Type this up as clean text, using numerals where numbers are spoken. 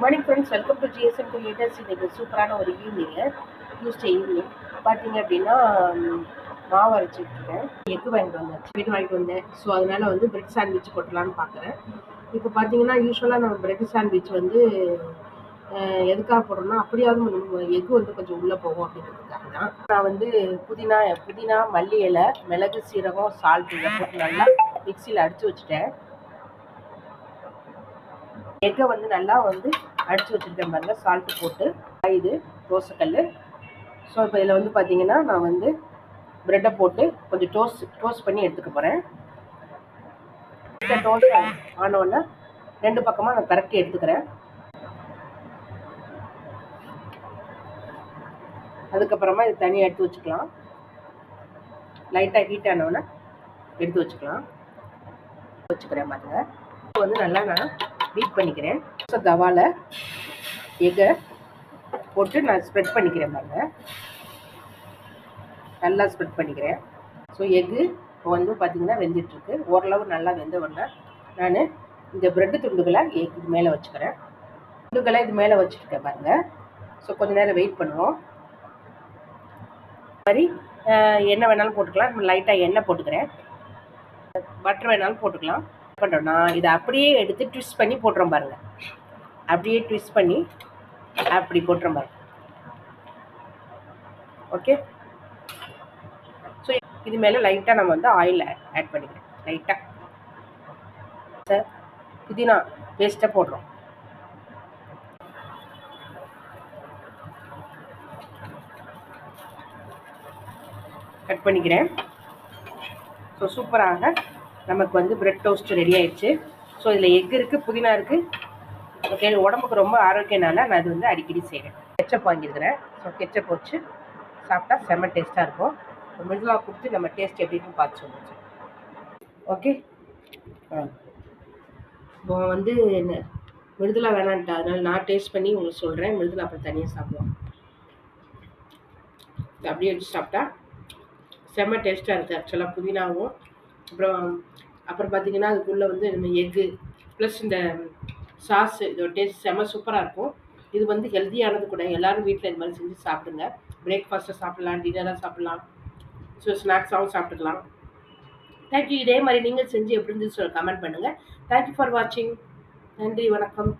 Morning friends, welcome to GSM creators. இன்னைக்கு சூப்பரான ஒரு ஈவினிங்கு, டியூஸ்டே ஈவினிங் பார்த்தீங்க அப்படின்னா மாவு அரைச்சிட்ருக்கேன். எக்கு வாங்கிட்டு வந்தேன். ஸோ அதனால் வந்து பிரெட் சாண்ட்விச் போட்டுடலான்னு பார்க்குறேன். இப்போ பார்த்தீங்கன்னா யூஸ்வலாக நம்ம பிரெட் சாண்ட்விச் வந்து எதுக்காக போடுறோம்னா அப்படியாவது எக்கு வந்து கொஞ்சம் உள்ளே போகும் அப்படிங்கிறதுக்காக தான். நான் வந்து புதினா மல்லி இலை, மிளகு, சீரகம், சால்ட் இதை போட்டு நல்லா மிக்சியில் அடித்து வச்சுட்டேன். எக்கை வந்து நல்லா வந்து அடித்து வச்சுருக்கேன் பாருங்கள், சால்ட்டு போட்டு. இது தோசைக்கல். ஸோ இப்போ இதில் வந்து பார்த்தீங்கன்னா நான் வந்து ப்ரெட்டை போட்டு கொஞ்சம் டோஸ்ட் பண்ணி எடுத்துக்க போகிறேன். இந்த டோஸ்ட் ஆனோடனே ரெண்டு பக்கமாக நான் பரட்டி எடுத்துக்கிறேன். அதுக்கப்புறமா இது தனியாக எடுத்து வச்சுக்கலாம். லைட்டாக ஹீட் ஆனோடனே எடுத்து வச்சுக்கிறேன் பாருங்க. இப்போ வந்து நல்லா நான் பீட் பண்ணிக்கிறேன். ஸோ தவாவில் எக்கை போட்டு நான் ஸ்ப்ரெட் பண்ணிக்கிறேன் பாருங்க, நல்லா ஸ்ப்ரெட் பண்ணிக்கிறேன். ஸோ எக்கு இப்போ வந்து பார்த்திங்கன்னா வெந்துட்டுருக்கு. ஓரளவு நல்லா வெந்த உடனே நான் இந்த ப்ரெட்டு துண்டுகளை இது மேலே வச்சுக்கிறேன். துண்டுகளை இது மேலே வச்சுருக்கேன் பாருங்கள். ஸோ கொஞ்சம் நேரம் வெயிட் பண்ணுவோம். மாதிரி எண்ணெய் வேணாலும் போட்டுக்கலாம். லைட்டாக எண்ணெய் போட்டுக்கிறேன். பட்டர் வேணாலும் போட்டுக்கலாம். பண்ணுறோன்னா இதை அப்படியே எடுத்து ட்விஸ்ட் பண்ணி போட்டுறோம் பாருங்கள். அப்படியே ட்விஸ்ட் பண்ணி அப்படி போட்டுறோம் பாருங்கள். ஓகே. ஸோ இது மேலே லைட்டாக நம்ம வந்து ஆயில் ஆட் பண்ணிக்கிறேன். லைட்டாக புதினா பேஸ்ட்டை போடுறோம். கட் பண்ணிக்கிறேன். ஸோ சூப்பராக நமக்கு வந்து பிரெட் டோஸ்ட் ரெடி ஆயிடுச்சு. ஸோ இதில் எக் இருக்குது, புதினா இருக்குது. ஓகே, உடம்புக்கு ரொம்ப ஆரோக்கியனால நான் இது வந்து அடிக்கடி செய்கிறேன். கெச்சப் வாங்கியிருக்கிறேன். ஸோ கெச்சப் வச்சு சாப்பிட்டா செம்ம டேஸ்ட்டாக இருக்கும். மிருதுலா கொடுத்து நம்ம டேஸ்ட் எப்படின்னு பார்த்து சொல்லுச்சு. ஓகே. இப்போ வந்து மிருதுலா வேணான்ட்டா, அதனால் நான் டேஸ்ட் பண்ணி உங்களுக்கு சொல்கிறேன். மிருதுலா அப்புறம் தனியாக சாப்பிடுவோம். அப்படியே வச்சு சாப்பிட்டா செம்ம டேஸ்ட்டாக இருக்குது. ஆக்சுவலாக புதினாவும் அப்புறம் பார்த்திங்கன்னா அதுக்குள்ளே வந்து நம்ம எக்கு ப்ளஸ் இந்த சாஸு, இதோட டேஸ்ட் செம்ம சூப்பராக இருக்கும். இது வந்து ஹெல்த்தியானது கூட. எல்லோரும் வீட்டில் இது மாதிரி செஞ்சு சாப்பிடுங்க. பிரேக்ஃபாஸ்ட்டை சாப்பிட்லாம், டின்னராக சாப்பிட்லாம், ஸோ ஸ்நாக்ஸாகவும் சாப்பிட்டுக்கலாம். தேங்க்யூ. இதே மாதிரி நீங்கள் செஞ்சு எப்படி இருந்துச்சு கமெண்ட் பண்ணுங்கள். தேங்க்யூ ஃபார் வாட்சிங். நன்றி, வணக்கம்.